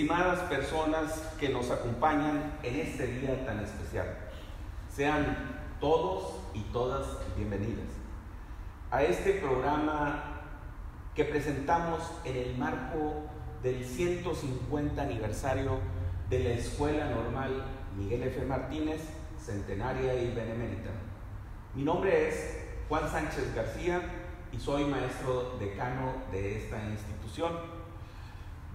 estimadas personas que nos acompañan en este día tan especial. Sean todos y todas bienvenidas a este programa que presentamos en el marco del 150 aniversario de la Escuela Normal Miguel F. Martínez, centenaria y benemérita. Mi nombre es Juan Sánchez García y soy maestro decano de esta institución.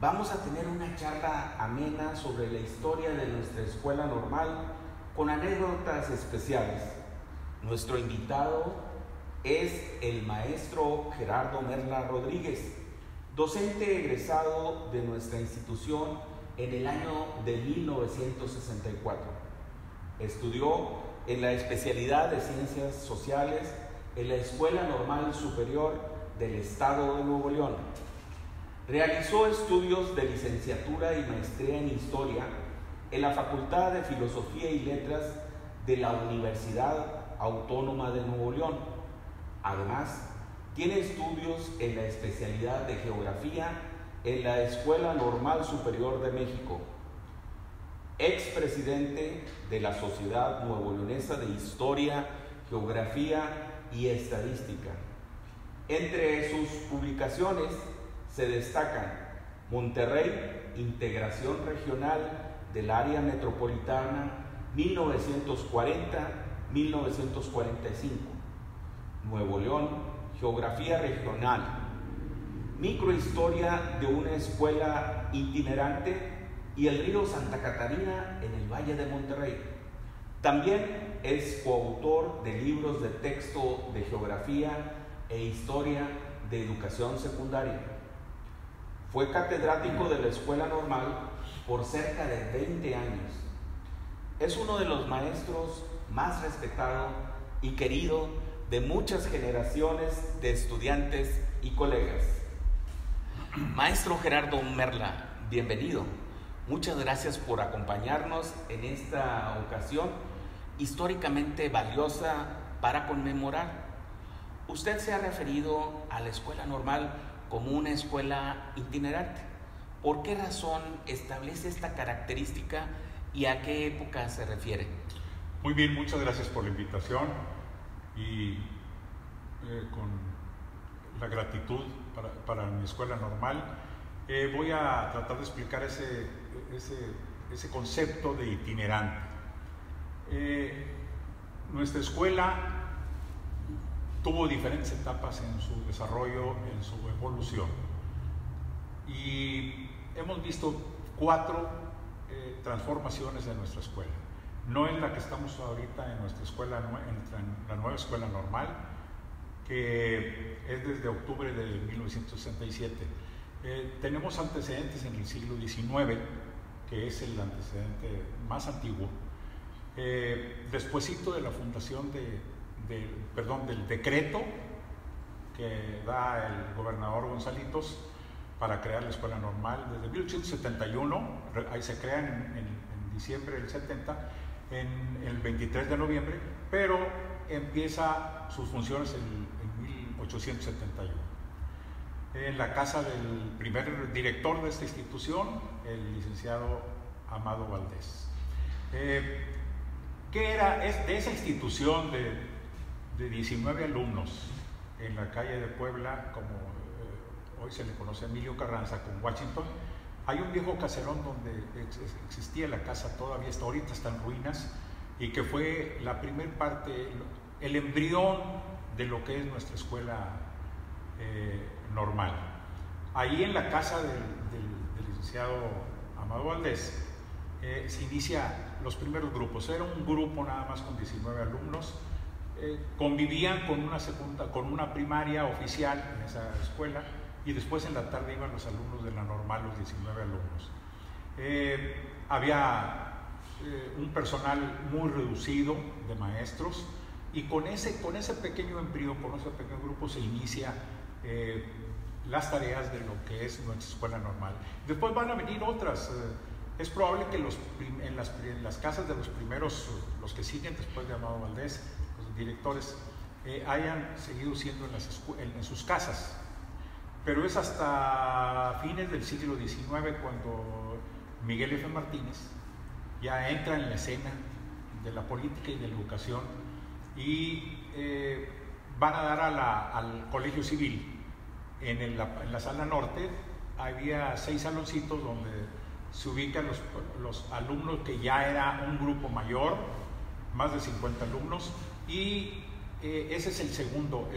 Vamos a tener una charla amena sobre la historia de nuestra escuela normal con anécdotas especiales. Nuestro invitado es el maestro Gerardo Merla Rodríguez, docente egresado de nuestra institución en el año de 1964. Estudió en la especialidad de Ciencias Sociales en la Escuela Normal Superior del Estado de Nuevo León. Realizó estudios de licenciatura y maestría en Historia en la Facultad de Filosofía y Letras de la Universidad Autónoma de Nuevo León. Además, tiene estudios en la especialidad de Geografía en la Escuela Normal Superior de México. Expresidente de la Sociedad Nuevo Leonesa de Historia, Geografía y Estadística. Entre sus publicaciones se destacan Monterrey, Integración Regional del Área Metropolitana 1940-1945, Nuevo León, Geografía Regional, Microhistoria de una Escuela Itinerante y el río Santa Catarina en el Valle de Monterrey. También es coautor de libros de texto de Geografía e Historia de Educación Secundaria. Fue catedrático de la Escuela Normal por cerca de 20 años. Es uno de los maestros más respetado y querido de muchas generaciones de estudiantes y colegas. Maestro Gerardo Merla, bienvenido. Muchas gracias por acompañarnos en esta ocasión históricamente valiosa para conmemorar. Usted se ha referido a la Escuela Normal como una escuela itinerante. ¿Por qué razón establece esta característica y a qué época se refiere? Muy bien, muchas gracias por la invitación y con la gratitud para mi escuela normal. Voy a tratar de explicar ese concepto de itinerante. Nuestra escuela tuvo diferentes etapas en su desarrollo, en su evolución. Y hemos visto 4 transformaciones de nuestra escuela. No en la que estamos ahorita en nuestra escuela, en la nueva escuela normal, que es desde octubre de 1967. Tenemos antecedentes en el siglo XIX, que es el antecedente más antiguo. Despuésito de la fundación del decreto que da el gobernador Gonzalitos para crear la escuela normal desde 1871, ahí se crea en diciembre del 70, en el 23 de noviembre, pero empieza sus funciones en 1871. En la casa del primer director de esta institución, el licenciado Amado Valdés. ¿Qué era de esa institución de 19 alumnos en la calle de Puebla, como hoy se le conoce a Emilio Carranza, con Washington? Hay un viejo caserón donde existía la casa, todavía está, ahorita está en ruinas, y que fue la primer parte, el embrión de lo que es nuestra escuela normal. Ahí en la casa del licenciado Amado Valdés se inicia los primeros grupos. Era un grupo nada más con 19 alumnos. Convivían con una primaria oficial en esa escuela, y después en la tarde iban los alumnos de la normal, los 19 alumnos. Había un personal muy reducido de maestros, y con ese pequeño embrión, con ese pequeño grupo se inicia las tareas de lo que es nuestra escuela normal. Después van a venir otras. Es probable que en las casas de los primeros, los que siguen después de Amado Valdés, los directores, hayan seguido siendo en sus casas. Pero es hasta fines del siglo XIX cuando Miguel F. Martínez ya entra en la escena de la política y de la educación y van a dar al colegio civil. En la sala norte había 6 saloncitos donde se ubican los alumnos, que ya era un grupo mayor, más de 50 alumnos, y ese es el segundo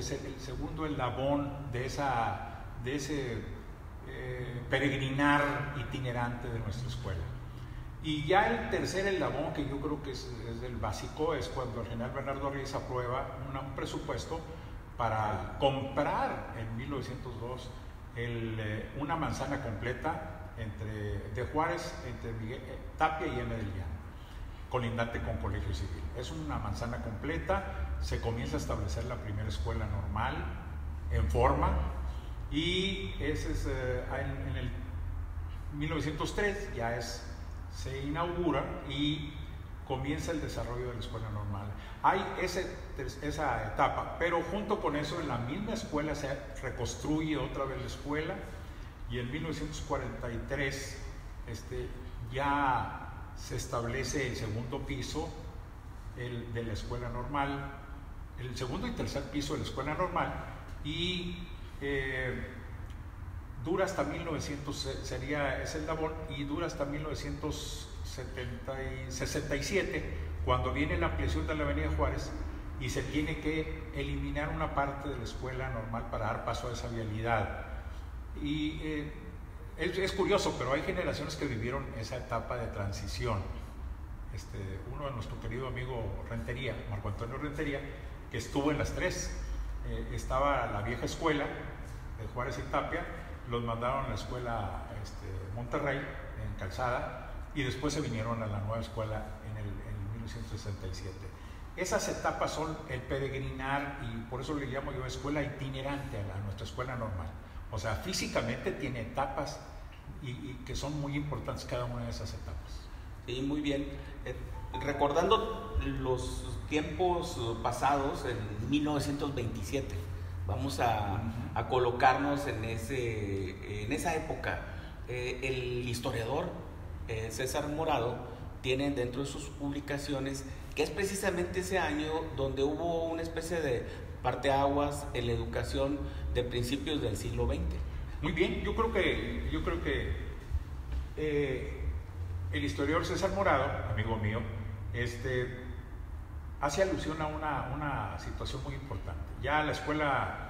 eslabón de ese peregrinar itinerante de nuestra escuela. Y ya el tercer eslabón, que yo creo que es el básico, es cuando el general Bernardo Reyes aprueba un presupuesto para comprar en 1902 una manzana completa de Juárez, entre Tapia y M. del Llano, colindante con Colegio Civil. Es una manzana completa, se comienza a establecer la primera escuela normal en forma, y ese es en el 1903 ya se inaugura y comienza el desarrollo de la escuela normal. Hay esa etapa, pero junto con eso en la misma escuela se reconstruye otra vez la escuela, y en 1943 ya se establece el segundo piso de la escuela normal, el segundo y tercer piso de la escuela normal, y dura hasta 1967, cuando viene la ampliación de la Avenida Juárez y se tiene que eliminar una parte de la escuela normal para dar paso a esa vialidad. Y es curioso, pero hay generaciones que vivieron esa etapa de transición. Uno de nuestro querido amigo Rentería, Marco Antonio Rentería, que estuvo en las tres. Estaba la vieja escuela de Juárez y Tapia, los mandaron a la escuela Monterrey, en Calzada, y después se vinieron a la nueva escuela en 1967. Esas etapas son el peregrinar, y por eso le llamo yo escuela itinerante a nuestra escuela normal. O sea, físicamente tiene etapas y que son muy importantes cada una de esas etapas. Sí, muy bien. Recordando los tiempos pasados, en 1927, vamos a colocarnos en esa época. El historiador César Morado tiene dentro de sus publicaciones que es precisamente ese año donde hubo una especie de parteaguas en la educación de principios del siglo XX. Muy bien, yo creo que el historiador César Morado, amigo mío, hace alusión a una situación muy importante. Ya la escuela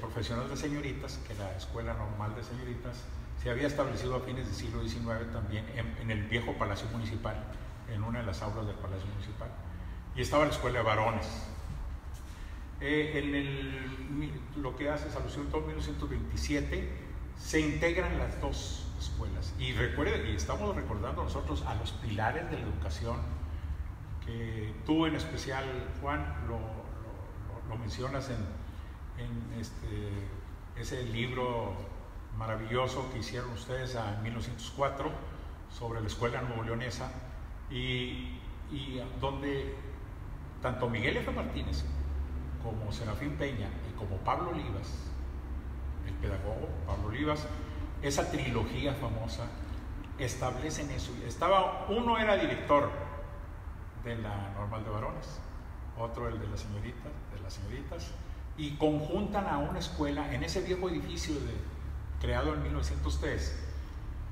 profesional de señoritas, que la escuela normal de señoritas, se había establecido a fines del siglo XIX también en el viejo Palacio Municipal, en una de las aulas del Palacio Municipal, y estaba la escuela de varones. Lo que hace es alusión, en 1927 se integran las dos escuelas, y estamos recordando nosotros a los pilares de la educación, que tú en especial, Juan, lo mencionas en ese libro maravilloso que hicieron ustedes en 1904 sobre la escuela nuevo-leonesa, y donde tanto Miguel F. Martínez como Serafín Peña y como Pablo Olivas, el pedagogo Pablo Olivas, esa trilogía famosa, establecen eso. Uno era director de la normal de varones, otro el de las señoritas, y conjuntan a una escuela en ese viejo edificio creado en 1903,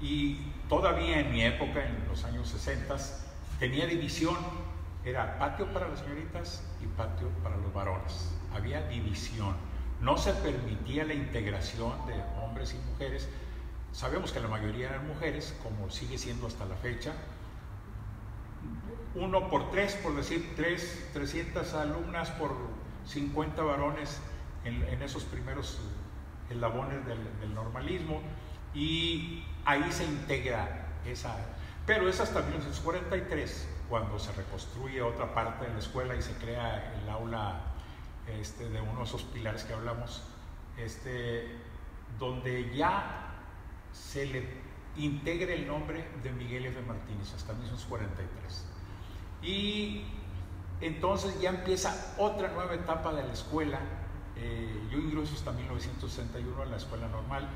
y todavía en mi época, en los años 60, tenía división. Era patio para las señoritas y patio para los varones. Había división. No se permitía la integración de hombres y mujeres. Sabemos que la mayoría eran mujeres, como sigue siendo hasta la fecha. 1 por 3, por decir 300 alumnas por 50 varones en esos primeros eslabones del normalismo, y ahí se integra esa. Pero es hasta 1943 cuando se reconstruye otra parte de la escuela y se crea el aula de uno de esos pilares que hablamos, donde ya se le integra el nombre de Miguel F. Martínez hasta 1943. Y entonces ya empieza otra nueva etapa de la escuela. Yo ingreso hasta 1961 a la escuela normal,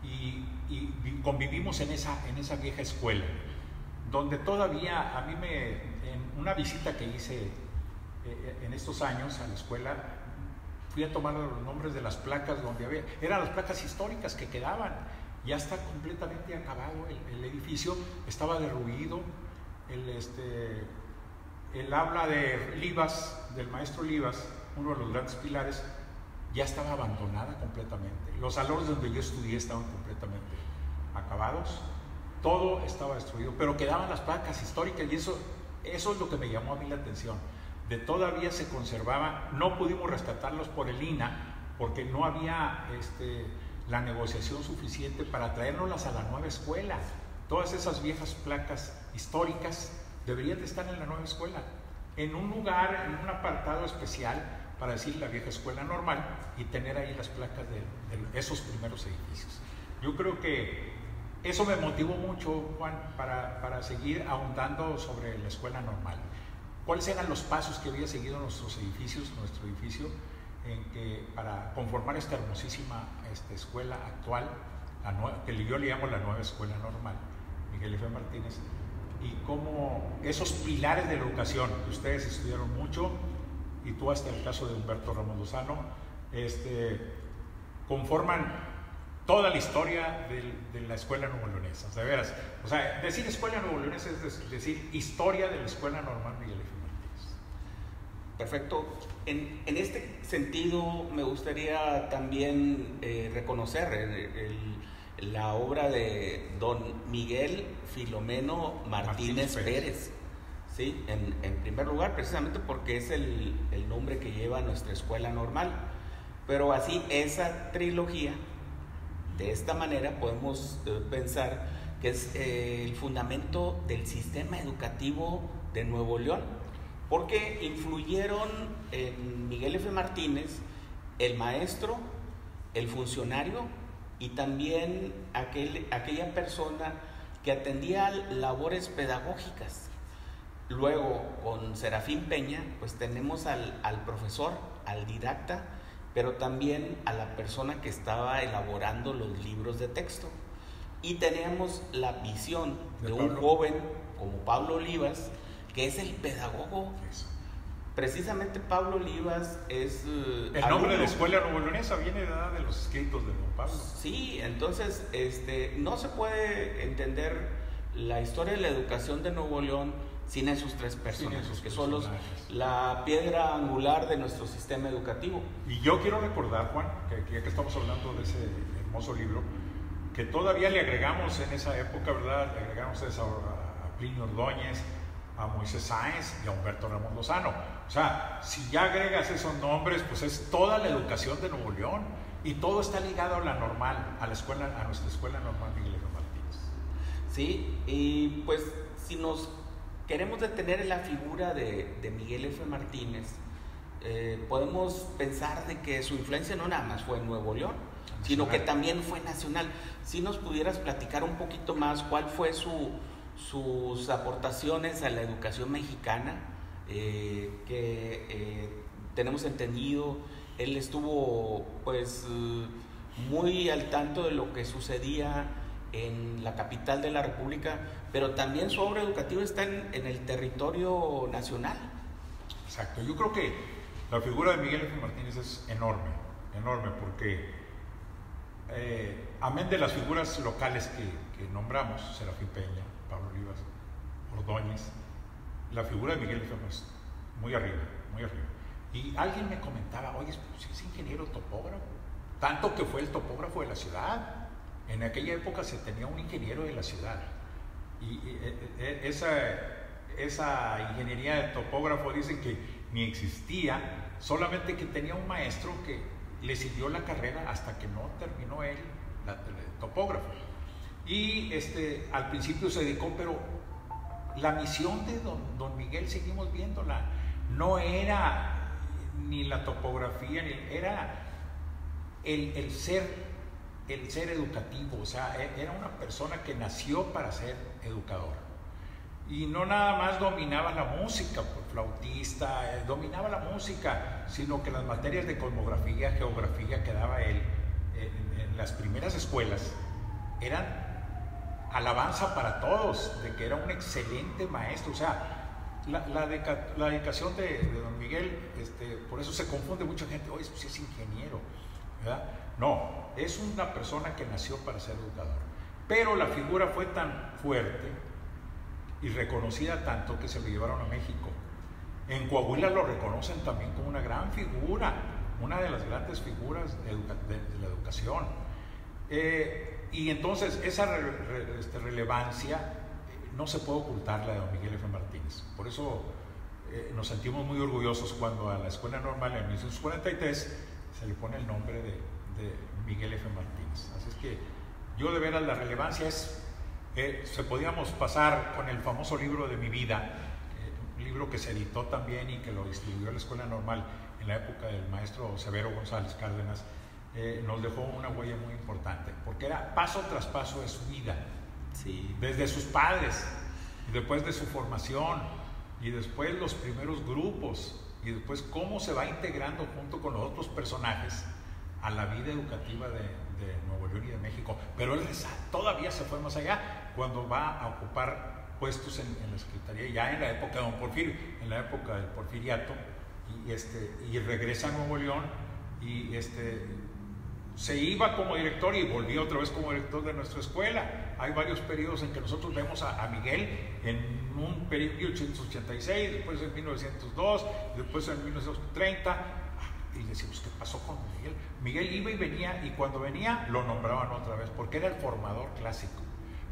y convivimos en esa vieja escuela, donde todavía a mí en una visita que hice en estos años a la escuela, fui a tomar los nombres de las placas donde eran las placas históricas que quedaban. Ya está completamente acabado el edificio, estaba derruido. El aula de Livas, del maestro Livas, uno de los grandes pilares, ya estaba abandonada completamente. Los salones donde yo estudié estaban completamente acabados, todo estaba destruido, pero quedaban las placas históricas, y eso es lo que me llamó a mí la atención. De todavía se conservaba, no pudimos rescatarlos por el INAH, porque no había la negociación suficiente para traérnoslas a la nueva escuela. Todas esas viejas placas históricas deberían de estar en la nueva escuela, en un lugar, en un apartado especial, para decir la vieja escuela normal, y tener ahí las placas de esos primeros edificios. Yo creo que eso me motivó mucho, Juan, para seguir ahondando sobre la escuela normal. ¿Cuáles eran los pasos que había seguido nuestro edificio, para conformar esta hermosísima escuela actual, que yo le llamo la nueva escuela normal, Miguel F. Martínez, y cómo esos pilares de la educación, que ustedes estudiaron mucho, y tú hasta el caso de Humberto Ramos Lozano, conforman toda la historia de la escuela nuevo-leonesa, de veras. O sea, decir escuela nuevo-leonesa es decir historia de la escuela normal Miguel F. Martínez. Perfecto. En este sentido, me gustaría también reconocer la obra de don Miguel Filomeno Martínez Pérez. ¿Sí? En primer lugar, precisamente porque es el nombre que lleva nuestra escuela normal. Pero así, esa trilogía, de esta manera podemos pensar que es el fundamento del sistema educativo de Nuevo León, porque influyeron en Miguel F. Martínez el maestro, el funcionario y también aquella persona que atendía labores pedagógicas. Luego, con Serafín Peña, pues tenemos al profesor, al didacta, pero también a la persona que estaba elaborando los libros de texto. Y tenemos la visión de un joven como Pablo Olivas, que es el pedagogo. Precisamente Pablo Olivas es el nombre de la escuela nuevo-leonesa viene de los escritos de don Pablo. Sí, entonces no se puede entender la historia de la educación de Nuevo León sin esos tres personajes, que son la piedra angular de nuestro sistema educativo. Y yo quiero recordar, Juan, que ya que estamos hablando de ese hermoso libro, que todavía le agregamos en esa época, ¿verdad? Le agregamos a Plinio Ordóñez, a Moisés Sáenz y a Humberto Ramos Lozano. O sea, si ya agregas esos nombres, pues es toda la educación de Nuevo León, y todo está ligado a la normal, a nuestra escuela normal Miguel F. Martínez. Sí, y pues si nos queremos detener en la figura de Miguel F. Martínez, podemos pensar de que su influencia no nada más fue en Nuevo León, sino que también fue nacional. Si nos pudieras platicar un poquito más cuál fue sus aportaciones a la educación mexicana, que tenemos entendido, él estuvo pues muy al tanto de lo que sucedía en la capital de la República, pero también su obra educativa está en el territorio nacional. Exacto, yo creo que la figura de Miguel F. Martínez es enorme, porque amén de las figuras locales que nombramos, Serafín Peña, Pablo Olivas, Ordóñez, la figura de Miguel F. es muy arriba. Y alguien me comentaba, oye, pues es ingeniero topógrafo, tanto que fue el topógrafo de la ciudad. En aquella época se tenía un ingeniero de la ciudad, y esa ingeniería de topógrafo dicen que ni existía, solamente que tenía un maestro que le siguió la carrera hasta que no terminó él el topógrafo. Y al principio se dedicó, pero la misión de don Miguel, seguimos viéndola, no era ni la topografía, era el ser educativo. O sea, era una persona que nació para ser educador, y no nada más dominaba la música, pues, flautista, dominaba la música, sino que las materias de cosmografía, geografía que daba él en las primeras escuelas eran alabanza para todos, de que era un excelente maestro. O sea, la dedicación de don Miguel, por eso se confunde mucha gente, oye, pues es ingeniero, ¿verdad? No, es una persona que nació para ser educador, pero la figura fue tan fuerte y reconocida tanto que se lo llevaron a México. En Coahuila lo reconocen también como una gran figura, una de las grandes figuras de la educación. Y entonces esa relevancia no se puede ocultar, la de don Miguel F. Martínez. Por eso nos sentimos muy orgullosos cuando a la Escuela Normal en 1943 se le pone el nombre de Miguel F. Martínez. Así es que yo de veras la relevancia es, se podíamos pasar con el famoso libro de mi vida, un libro que se editó también y que lo distribuyó la Escuela Normal en la época del maestro Severo González Cárdenas. Nos dejó una huella muy importante, porque era paso tras paso de su vida. Sí. Desde sus padres, y después de su formación, y después los primeros grupos, y después cómo se va integrando junto con los otros personajes a la vida educativa de Nuevo León y de México. Pero él todavía se fue más allá, cuando va a ocupar puestos en la Secretaría, ya en la época de don Porfirio, en la época del Porfiriato, y regresa a Nuevo León, y se iba como director y volvió otra vez como director de nuestra escuela. Hay varios periodos en que nosotros vemos a Miguel, en un periodo 1886, después en 1902, después en 1930, y decimos, ¿qué pasó con Miguel? Miguel iba y venía, y cuando venía lo nombraban otra vez, porque era el formador clásico,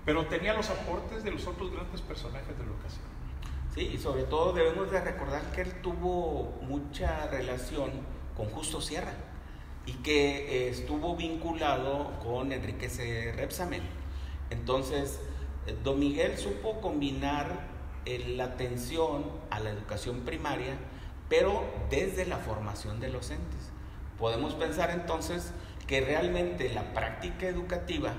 pero tenía los aportes de los otros grandes personajes de la educación. Sí, y sobre todo debemos de recordar que él tuvo mucha relación con Justo Sierra, y que estuvo vinculado con Enrique C. Repsamen. Entonces, don Miguel supo combinar la atención a la educación primaria, pero desde la formación de los entes. Podemos pensar entonces que realmente la práctica educativa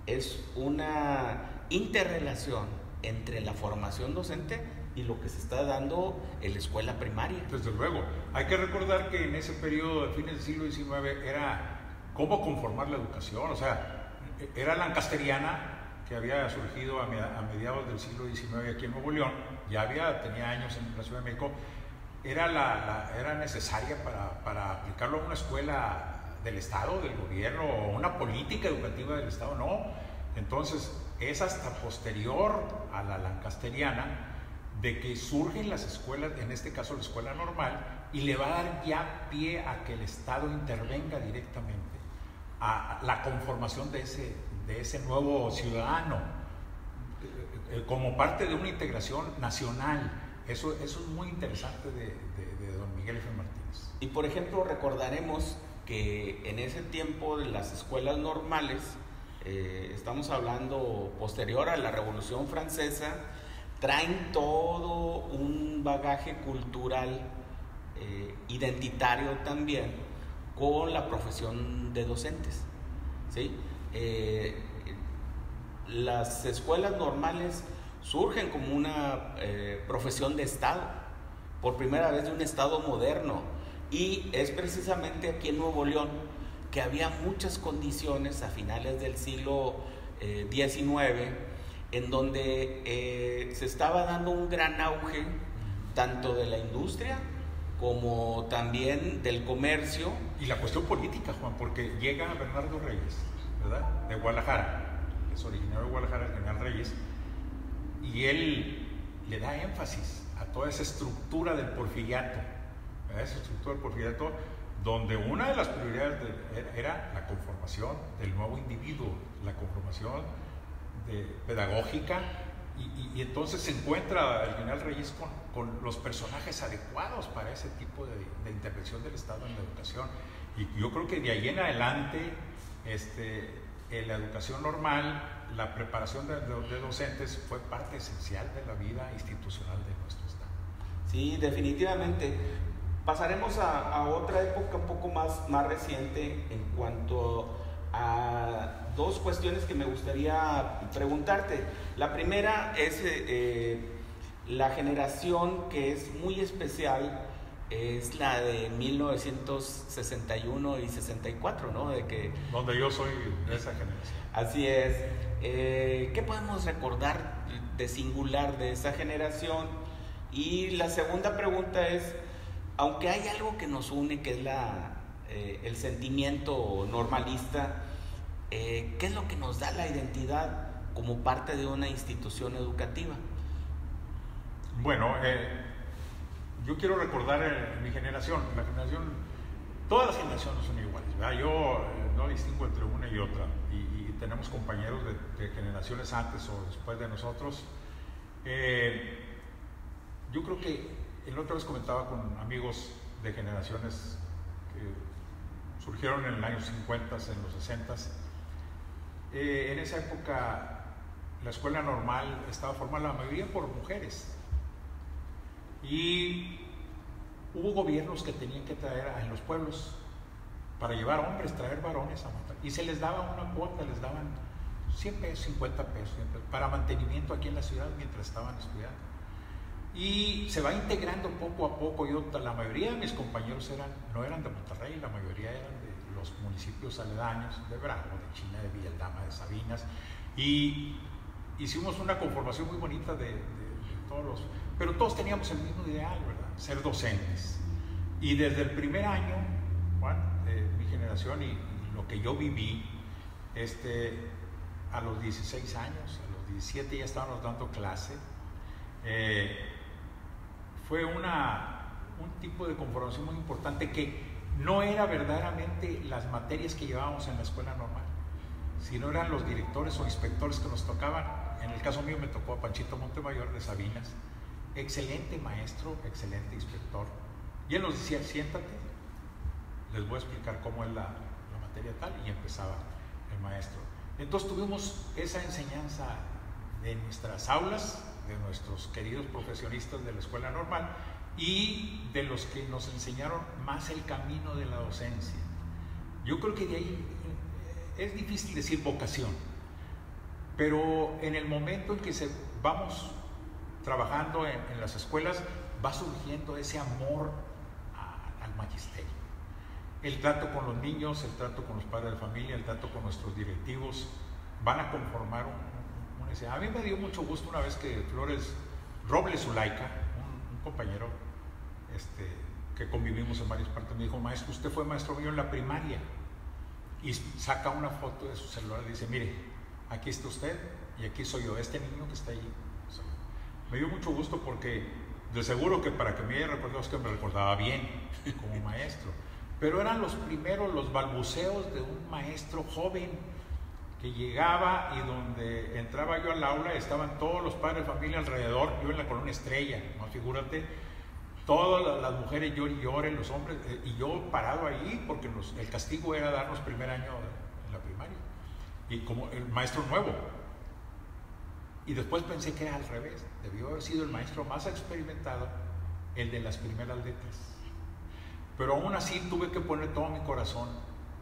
es una interrelación entre la formación docente y lo que se está dando en la escuela primaria. Desde luego. Hay que recordar que en ese periodo de fines del siglo XIX era cómo conformar la educación. O sea, era lancasteriana, que había surgido a mediados del siglo XIX aquí en Nuevo León, tenía años en la Ciudad de México. Era necesaria para aplicarlo a una escuela del Estado, del gobierno, o una política educativa del Estado, no. Entonces, es hasta posterior a la lancasteriana de que surgen las escuelas, en este caso la escuela normal, y le va a dar ya pie a que el Estado intervenga directamente a la conformación de ese nuevo ciudadano, como parte de una integración nacional. Eso es muy interesante de don Miguel F. Martínez. Y por ejemplo, recordaremos que en ese tiempo de las escuelas normales, estamos hablando posterior a la Revolución Francesa, traen todo un bagaje cultural, identitario también, con la profesión de docentes, ¿sí? Las escuelas normales surgen como una profesión de Estado, por primera vez de un Estado moderno, y es precisamente aquí en Nuevo León que había muchas condiciones a finales del siglo XIX, en donde se estaba dando un gran auge tanto de la industria como también del comercio. Y la cuestión política, Juan, porque llega Bernardo Reyes, ¿verdad?, de Guadalajara, es originario de Guadalajara, el general Reyes, y él le da énfasis a toda esa estructura del porfiriato, ¿verdad? Esa estructura del porfiriato, donde una de las prioridades era la conformación del nuevo individuo, la conformación pedagógica, y entonces se encuentra el general Reyes con los personajes adecuados para ese tipo de intervención del Estado en la educación. Y yo creo que de ahí en adelante, en la educación normal, la preparación de docentes fue parte esencial de la vida institucional de nuestro Estado. Sí, definitivamente. Pasaremos a otra época un poco más reciente en cuanto a dos cuestiones que me gustaría preguntarte. La primera es la generación que es muy especial es la de 1961 y 64, ¿no? Donde yo soy de esa generación. Así es. ¿Qué podemos recordar de singular de esa generación? Y la segunda pregunta es, aunque hay algo que nos une, que es el sentimiento normalista, ¿qué es lo que nos da la identidad como parte de una institución educativa? Bueno, yo quiero recordar mi generación. Todas las generaciones son iguales, ¿verdad? Yo no distingo entre una y otra, y tenemos compañeros de generaciones antes o después de nosotros. Yo creo que la otra vez comentaba con amigos de generaciones que surgieron en el año 50, en los 60. En esa época la escuela normal estaba formada la mayoría por mujeres, y hubo gobiernos que tenían que traer en los pueblos para llevar hombres, traer varones a montar, y se les daba una cuota, les daban 100 pesos, 50 pesos para mantenimiento aquí en la ciudad mientras estaban estudiando. Y se va integrando poco a poco. La mayoría de mis compañeros no eran de Monterrey, la mayoría eran de los municipios aledaños, de Bravo, de China, de Villaldama, de Sabinas, y hicimos una conformación muy bonita de todos pero todos teníamos el mismo ideal, ¿verdad? Ser docentes. Y desde el primer año, Juan, de mi generación y lo que yo viví, a los 16 años, a los 17 ya estábamos dando clase. Fue un tipo de conformación muy importante, que no era verdaderamente las materias que llevábamos en la escuela normal, sino eran los directores o inspectores que nos tocaban. En el caso mío me tocó a Panchito Montemayor de Sabinas, excelente maestro, excelente inspector, y él nos decía: siéntate, les voy a explicar cómo es la materia tal, y empezaba el maestro. Entonces tuvimos esa enseñanza de nuestras aulas, de nuestros queridos profesionistas de la escuela normal, y de los que nos enseñaron más el camino de la docencia. Yo creo que de ahí es difícil decir vocación, pero en el momento en que vamos trabajando en las escuelas, va surgiendo ese amor al magisterio. El trato con los niños, el trato con los padres de familia, el trato con nuestros directivos, van a conformar a mí me dio mucho gusto una vez que Robles Zulaika, un compañero que convivimos en varias partes, me dijo: maestro, usted fue maestro mío en la primaria. Y saca una foto de su celular y dice: mire, aquí está usted y aquí soy yo, este niño que está allí. Me dio mucho gusto, porque de seguro que para que me haya recordado es que me recordaba bien como maestro, pero eran los primeros, los balbuceos de un maestro joven que llegaba, y donde entraba yo al aula estaban todos los padres de familia alrededor, yo en la colonia Estrella, ¿no? Figúrate, todas las mujeres lloren, los hombres, y yo parado ahí, porque el castigo era darnos primer año en la primaria, y como el maestro nuevo. Y después pensé que era al revés, debió haber sido el maestro más experimentado, el de las primeras letras. Pero aún así tuve que poner todo mi corazón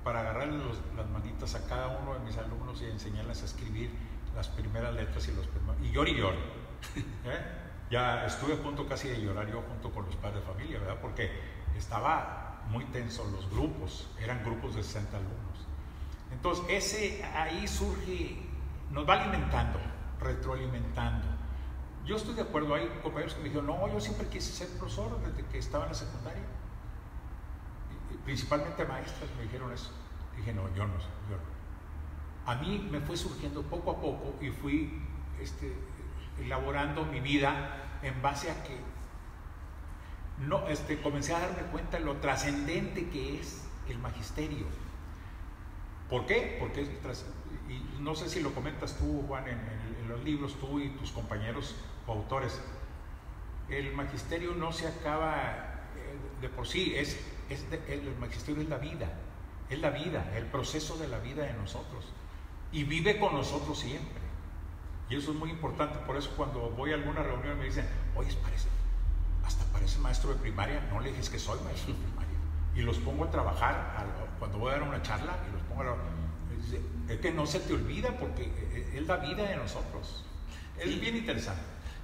para agarrarle las manitas a cada uno de mis alumnos y enseñarles a escribir las primeras letras y lloré. Ya estuve a punto casi de llorar yo junto con los padres de familia, ¿verdad? Porque estaba muy tenso los grupos, eran grupos de 60 alumnos. Entonces ahí surge, nos va alimentando, retroalimentando. Yo estoy de acuerdo, hay compañeros que me dijeron: no, yo siempre quise ser profesor desde que estaba en la secundaria. Principalmente maestras me dijeron eso. Dije: no, yo no. A mí me fue surgiendo poco a poco, y fui elaborando mi vida en base a que comencé a darme cuenta de lo trascendente que es el magisterio. ¿Por qué? Porque y no sé si lo comentas tú, Juan, en los libros, tú y tus compañeros coautores, el magisterio no se acaba de por sí, el magisterio es la vida, el proceso de la vida de nosotros, y vive con nosotros siempre, y eso es muy importante. Por eso cuando voy a alguna reunión me dicen: oye, hasta parece maestro de primaria. No, le dije: es que soy maestro de primaria, y los pongo a trabajar cuando voy a dar una charla, y los pongo es que no se te olvida, porque es la vida de nosotros. Es bien interesante.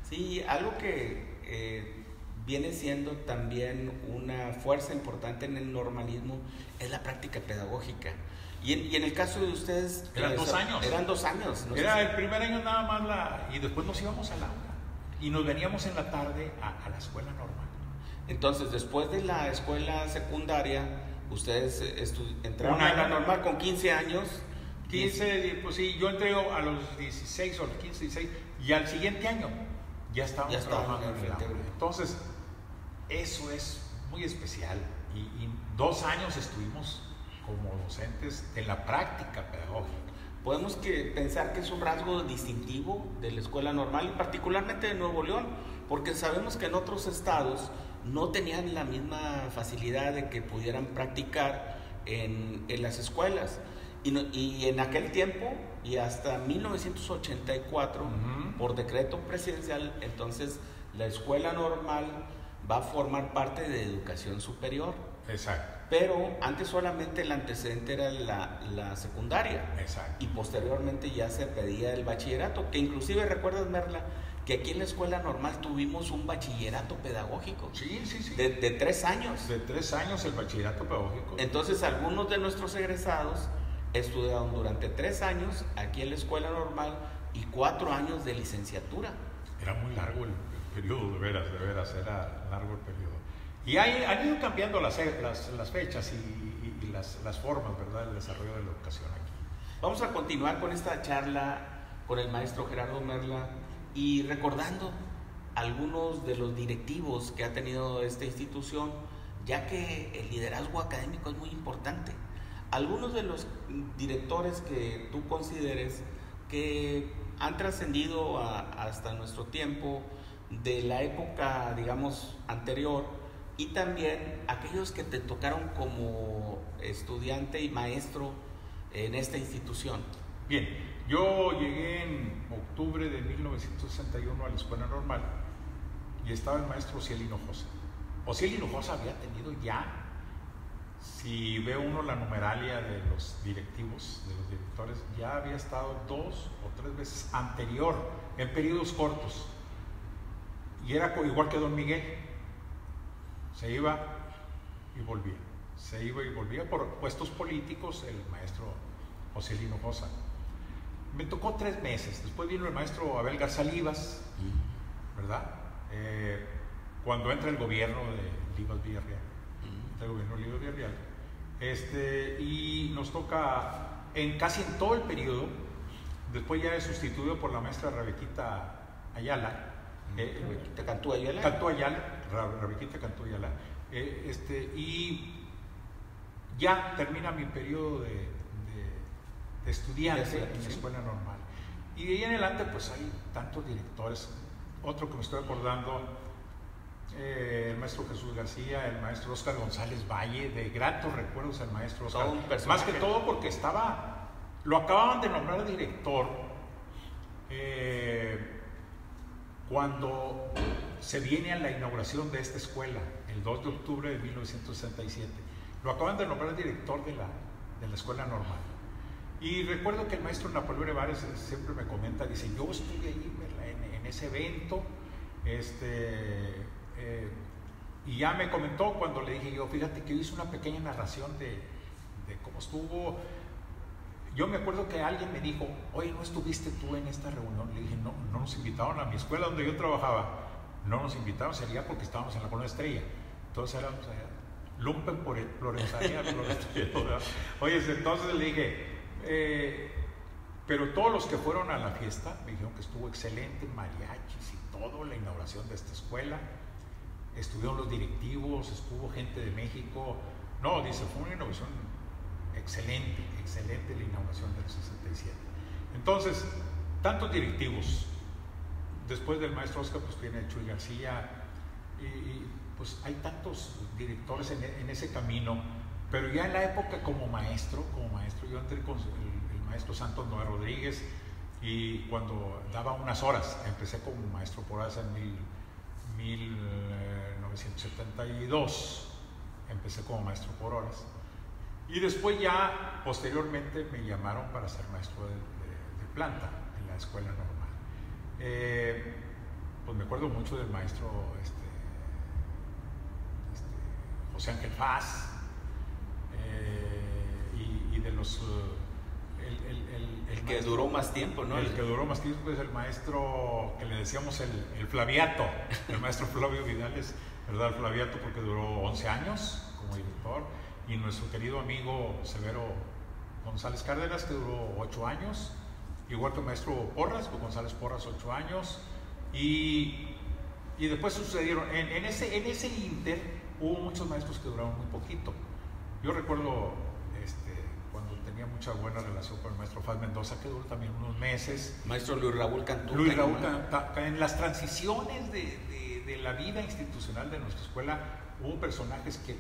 Sí, algo que viene siendo también una fuerza importante en el normalismo es la práctica pedagógica. Y en el caso de ustedes... Eran 2 años. Eran 2 años. No era el primer año nada más y después nos íbamos al aula. Y nos veníamos en la tarde a la escuela normal. Entonces, después de la escuela secundaria, ustedes entraron a la normal con 15 años. 15, pues sí, yo entré a los 16 o los 15, 16, y al siguiente año ya estábamos trabajando en el aula. Entonces, eso es muy especial. Y 2 años estuvimos como docentes en la práctica pedagógica. Podemos pensar que es un rasgo distintivo de la escuela normal y particularmente de Nuevo León, porque sabemos que en otros estados no tenían la misma facilidad de que pudieran practicar en las escuelas. Y en aquel tiempo, y hasta 1984, por decreto presidencial, entonces la escuela normal va a formar parte de educación superior. Exacto. Pero antes solamente el antecedente era la secundaria. Exacto. Y posteriormente ya se pedía el bachillerato, que inclusive, ¿recuerdas, Merla? Que aquí en la escuela normal tuvimos un bachillerato pedagógico. Sí. De 3 años. De 3 años el bachillerato pedagógico. Entonces, algunos de nuestros egresados estudiaron durante 3 años aquí en la escuela normal y 4 años de licenciatura. Era muy largo el periodo, de veras, era largo el periodo. Y han ido cambiando las fechas y las formas, ¿verdad?, del desarrollo de la educación aquí. Vamos a continuar con esta charla con el maestro Gerardo Merla y recordando algunos de los directivos que ha tenido esta institución, ya que el liderazgo académico es muy importante. Algunos de los directores que tú consideres que han trascendido hasta nuestro tiempo, de la época, digamos, anterior, y también aquellos que te tocaron como estudiante y maestro en esta institución. Bien, yo llegué en octubre de 1961 a la escuela normal y estaba el maestro Osiel Hinojosa. Osiel Hinojosa había tenido ya, si ve uno la numeralia de los directivos, de los directores, ya había estado 2 o 3 veces anterior, en periodos cortos. Y era igual que don Miguel. Se iba y volvía. Se iba y volvía por puestos políticos, el maestro Osiel Hinojosa. Me tocó 3 meses. Después vino el maestro Abel Garzalivas, ¿verdad? Cuando entra el gobierno de Livas Villarreal. El gobierno de Livas Villarreal. Y nos toca casi en todo el periodo. Después ya es sustituido por la maestra Rebequita Ayala. Rebequita Cantú Ayala. Rebequita Cantú Ayala. Y ya termina mi periodo de estudiante en la escuela normal. Y de ahí en adelante, pues hay tantos directores. Otro que me estoy acordando, el maestro Jesús García, el maestro Óscar González Valle, de gratos recuerdos el maestro Óscar. Más que todo porque lo acababan de nombrar director cuando se viene a la inauguración de esta escuela, el 2 de octubre de 1967. Lo acaban de nombrar director de la escuela normal. Y recuerdo que el maestro Napoleón Evares siempre me comenta, dice, yo estuve ahí en ese evento, y ya me comentó cuando le dije yo, fíjate que yo hice una pequeña narración de cómo estuvo. Yo me acuerdo que alguien me dijo, oye, ¿no estuviste tú en esta reunión? Le dije, no nos invitaron a mi escuela donde yo trabajaba. No nos invitaron, sería porque estábamos en la Colonia Estrella. Entonces éramos allá, lumpen por el Florenzaría, Oye, entonces le dije, pero todos los que fueron a la fiesta me dijeron que estuvo excelente, mariachis y todo, la inauguración de esta escuela. Estuvieron los directivos, estuvo gente de México. No, dice, fue una inauguración excelente la inauguración del 67. Entonces, tantos directivos. Después del maestro Oscar, pues viene Chuy García, y pues hay tantos directores en ese camino. Pero ya en la época como maestro, yo entré con el maestro Santos Noé Rodríguez, y cuando daba unas horas, empecé como maestro por horas en 1972, empecé como maestro por horas. Y después ya, posteriormente, me llamaron para ser maestro de planta en la escuela normal. Pues me acuerdo mucho del maestro José Ángel Faz, y de los... el que duró más tiempo, ¿no? El que duró más tiempo es el maestro que le decíamos el Flaviato, el maestro Flavio Vidales, ¿verdad? El Flaviato, porque duró 11 años como director, y nuestro querido amigo Severo González Cárdenas, que duró 8 años, igual que el maestro Porras, González Porras, 8 años, y después sucedieron, en ese inter hubo muchos maestros que duraron muy poquito. Yo recuerdo cuando tenía mucha buena relación con el maestro Faz Mendoza, que duró también unos meses. Maestro Luis Raúl Cantú. Luis Raúl Cantú, en las transiciones de la vida institucional de nuestra escuela hubo personajes que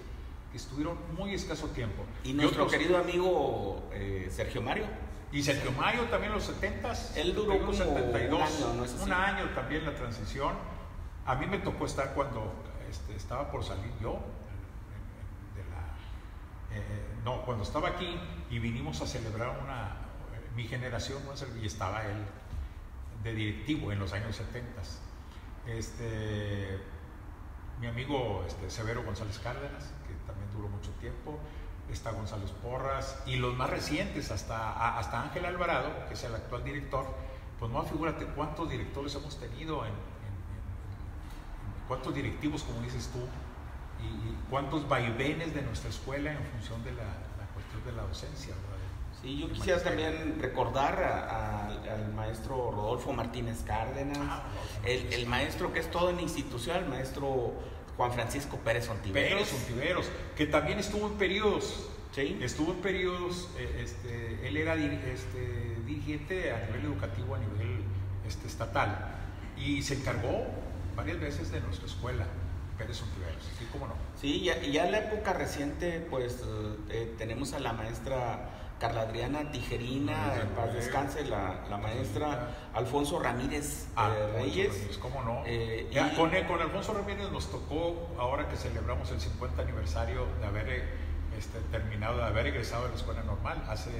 estuvieron muy escaso tiempo. Y nuestro querido amigo Sergio Mario. Y Sergio Mario también en los 70s. Él duró como 72, un año, ¿no es así? Un año también la transición. A mí me tocó estar cuando estaba por salir yo, cuando estaba aquí y vinimos a celebrar mi generación, y estaba él de directivo en los años 70. Mi amigo Severo González Cárdenas, que también duró mucho tiempo, está González Porras, y los más recientes, hasta Ángel Alvarado, que es el actual director. Pues no, figúrate cuántos directores hemos tenido, cuántos directivos, como dices tú, y cuántos vaivenes de nuestra escuela en función de la cuestión de la docencia, ¿verdad? Sí, yo quisiera también recordar al maestro Rodolfo Martínez Cárdenas, el maestro que es todo en institucional, el maestro Juan Francisco Pérez Ontiveros. Que también estuvo en periodos. Sí. Estuvo en periodos, él era dirigente a nivel educativo, a nivel estatal, y se encargó varias veces de nuestra escuela, Pérez Ontiveros, ¿sí? ¿Cómo no? Sí, ya en la época reciente, pues tenemos a la maestra Carla Adriana Tijerina, en paz descanse, la maestra Alfonso Ramírez Reyes. ¿Cómo no? Y con Alfonso Ramírez nos tocó, ahora que celebramos el 50 aniversario de haber de haber egresado de la escuela normal, hace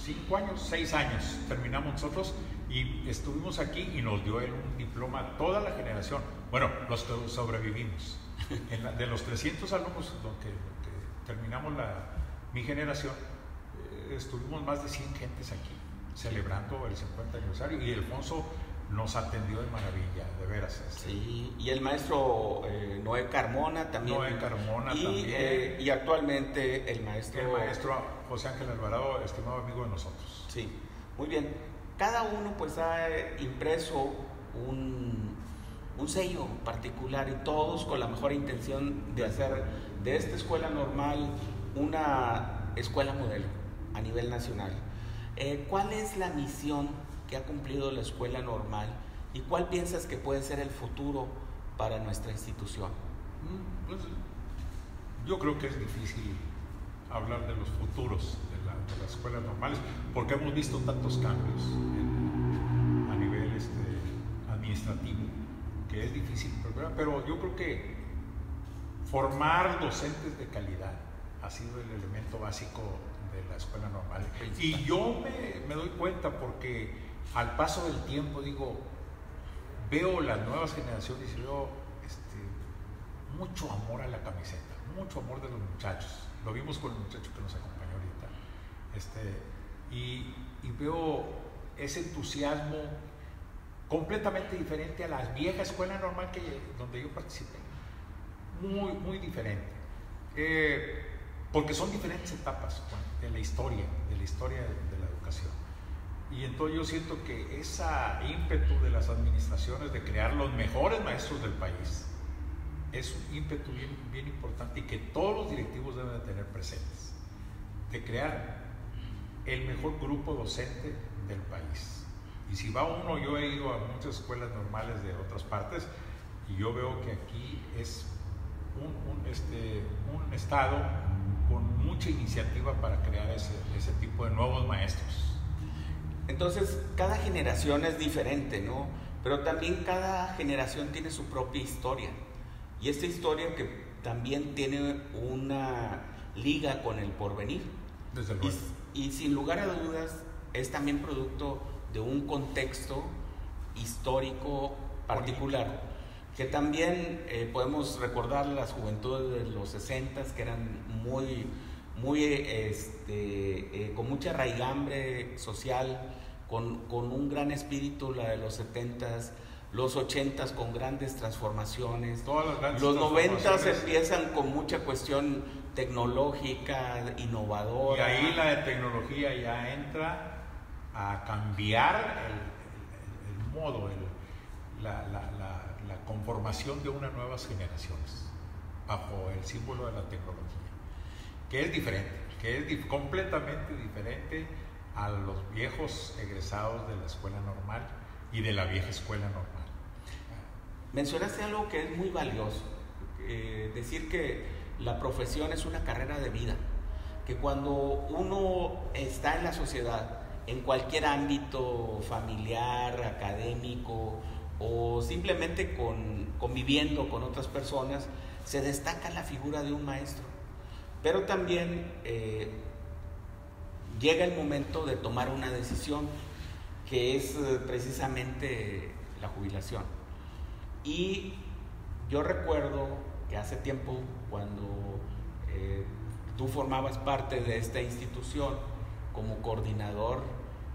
6 años terminamos nosotros, y estuvimos aquí y nos dio él un diploma, toda la generación, bueno, los que sobrevivimos, de los 300 alumnos que terminamos mi generación, estuvimos más de 100 gentes aquí celebrando el 50 aniversario, y Alfonso nos atendió de maravilla, de veras. Sí, y el maestro Noé Carmona también. También. Y actualmente el maestro José Ángel Alvarado, estimado amigo de nosotros. Sí, muy bien. Cada uno pues ha impreso un sello particular, y todos con la mejor intención de hacer de esta escuela normal una escuela modelo a nivel nacional. ¿Cuál es la misión que ha cumplido la escuela normal, y cuál piensas que puede ser el futuro para nuestra institución? Pues, yo creo que es difícil hablar de los futuros de las escuelas normales, porque hemos visto tantos cambios a nivel administrativo, que es difícil, pero yo creo que formar docentes de calidad ha sido el elemento básico de la escuela normal. Y yo me doy cuenta, porque al paso del tiempo, veo las nuevas generaciones y veo mucho amor a la camiseta, mucho amor de los muchachos. Lo vimos con el muchacho que nos acompañó ahorita. Y veo ese entusiasmo completamente diferente a la vieja escuela normal donde yo participé. Muy, muy diferente. Porque son diferentes etapas de la historia de la educación. Y entonces yo siento que ese ímpetu de las administraciones de crear los mejores maestros del país es un ímpetu bien, bien importante, y que todos los directivos deben de tener presentes, de crear el mejor grupo docente del país. Y si va uno, yo he ido a muchas escuelas normales de otras partes, y yo veo que aquí es un estado con mucha iniciativa para crear ese tipo de nuevos maestros. Entonces, cada generación es diferente, ¿no? Pero también cada generación tiene su propia historia. Y esta historia que también tiene una liga con el porvenir. Desde luego. Y sin lugar a dudas, es también producto de un contexto histórico particular. que también podemos recordar las juventudes de los 60 que eran con mucha raigambre social, con un gran espíritu, la de los 70, los 80 con grandes transformaciones, los 90 empiezan con mucha cuestión tecnológica, innovadora. Y ahí la de tecnología ya entra a cambiar el modo, la conformación de unas nuevas generaciones bajo el símbolo de la tecnología, que es diferente, que es completamente diferente a los viejos egresados de la escuela normal y de la vieja escuela normal. Mencionaste algo que es muy valioso, decir que la profesión es una carrera de vida, que cuando uno está en la sociedad, en cualquier ámbito familiar, académico o simplemente conviviendo con otras personas, se destaca la figura de un maestro. Pero también llega el momento de tomar una decisión, que es precisamente la jubilación. Y yo recuerdo que hace tiempo, cuando tú formabas parte de esta institución como coordinador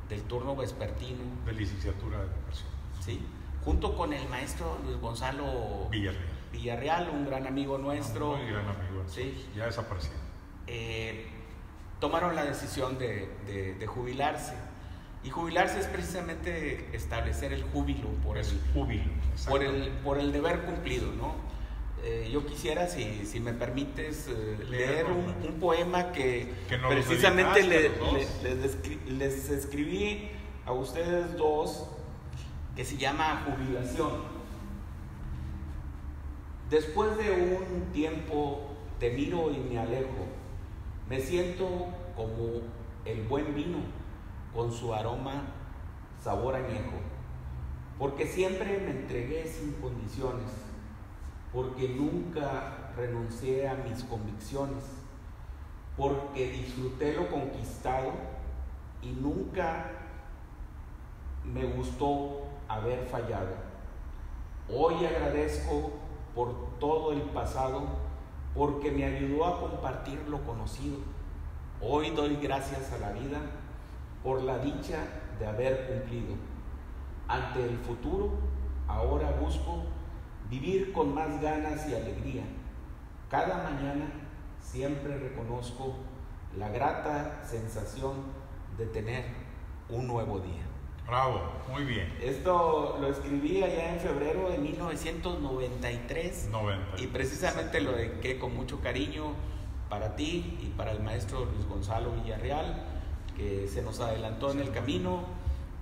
del turno vespertino de licenciatura de educación, ¿sí?, junto con el maestro Luis Gonzalo Villarreal, un gran amigo nuestro, muy gran amigo, ¿sí?, ya desaparecido, tomaron la decisión de jubilarse. Y jubilarse es precisamente establecer el júbilo por el deber cumplido, ¿no? Yo quisiera, si me permites, leer un poema que precisamente les escribí a ustedes dos, que se llama Jubilación. Después de un tiempo te miro y me alejo, me siento como el buen vino, con su aroma, sabor añejo, porque siempre me entregué sin condiciones, porque nunca renuncié a mis convicciones, porque disfruté lo conquistado y nunca me gustó haber fallado. Hoy agradezco por todo el pasado, porque me ayudó a compartir lo conocido. Hoy doy gracias a la vida por la dicha de haber cumplido. Ante el futuro, ahora busco vivir con más ganas y alegría. Cada mañana siempre reconozco la grata sensación de tener un nuevo día. Bravo, muy bien. Esto lo escribí allá en febrero de 1993 y precisamente lo dediqué con mucho cariño para ti y para el maestro Luis Gonzalo Villarreal, que se nos adelantó en el camino,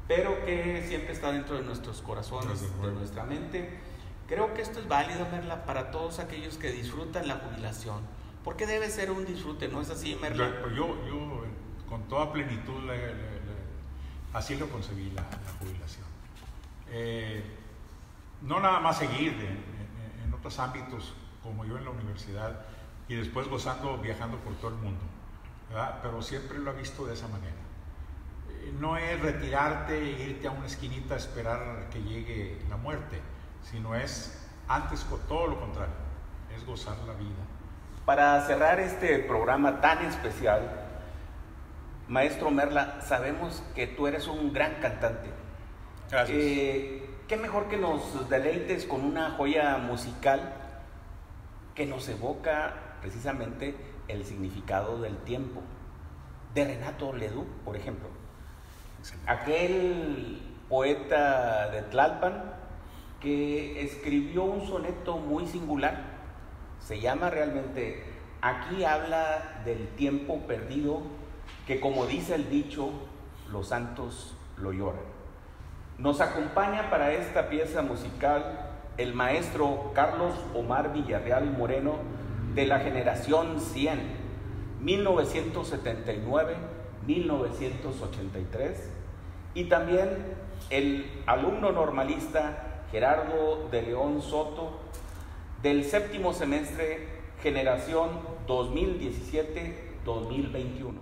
pero que siempre está dentro de nuestros corazones, de nuestra mente. Creo que esto es válido, Merla, para todos aquellos que disfrutan la jubilación, porque debe ser un disfrute, ¿no es así, Merla? Yo con toda plenitud así lo concebí la jubilación. No nada más seguir en otros ámbitos como yo en la universidad y después viajando por todo el mundo, ¿verdad? Pero siempre lo he visto de esa manera. No es retirarte e irte a una esquinita a esperar que llegue la muerte, sino es antes todo lo contrario, es gozar la vida. Para cerrar este programa tan especial, maestro Merla, sabemos que tú eres un gran cantante. Gracias. Qué mejor que nos deleites con una joya musical que nos evoca precisamente el significado del tiempo, de Renato Leduc, por ejemplo. Excelente. Aquel poeta de Tlalpan que escribió un soneto muy singular. Se llama realmente Aquí habla del tiempo perdido, que como dice el dicho, los santos lo lloran. Nos acompaña para esta pieza musical el maestro Carlos Omar Villarreal Moreno, de la generación 100, 1979-1983, y también el alumno normalista Gerardo de León Soto, del séptimo semestre, generación 2017-2021.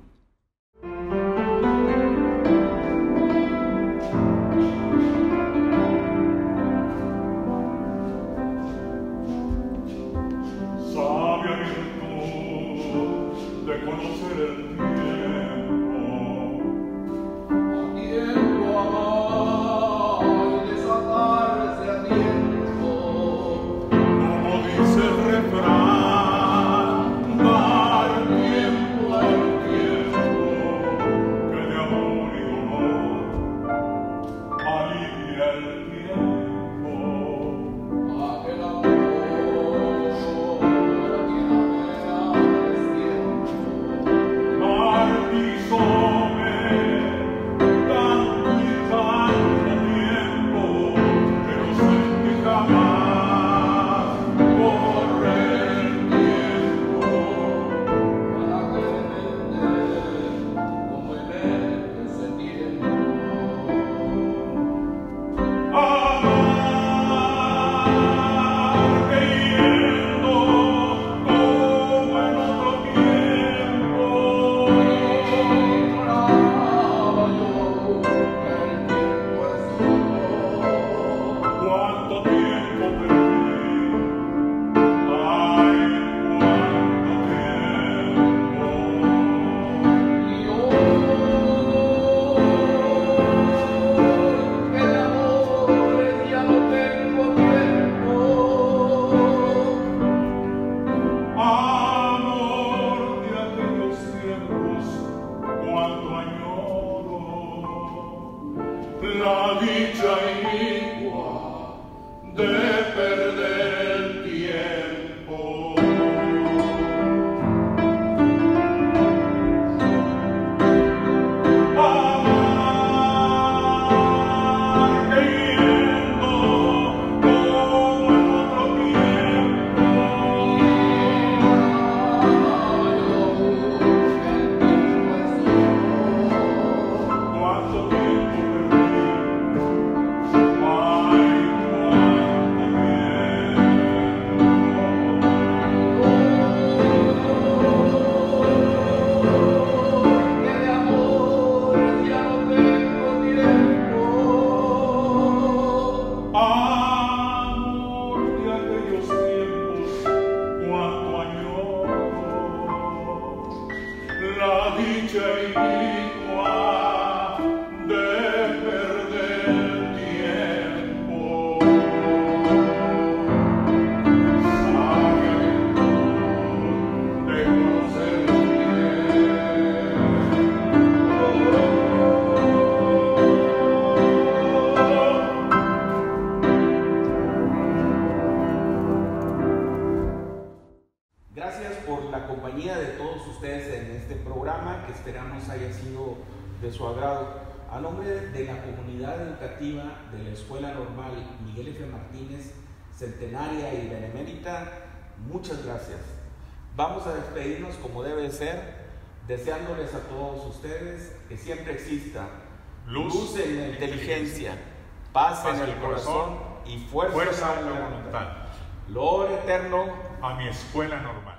dicha inicua de perder el tiempo. Gracias por la compañía de todos ustedes en este programa que esperamos haya sido de su agrado. A nombre de la comunidad educativa de la Escuela Normal Miguel F. Martínez, centenaria y benemérita, muchas gracias. Vamos a despedirnos como debe ser, deseándoles a todos ustedes que siempre exista luz en la inteligencia, paz en el corazón y fuerza en la voluntad. Loor eterno a mi escuela normal.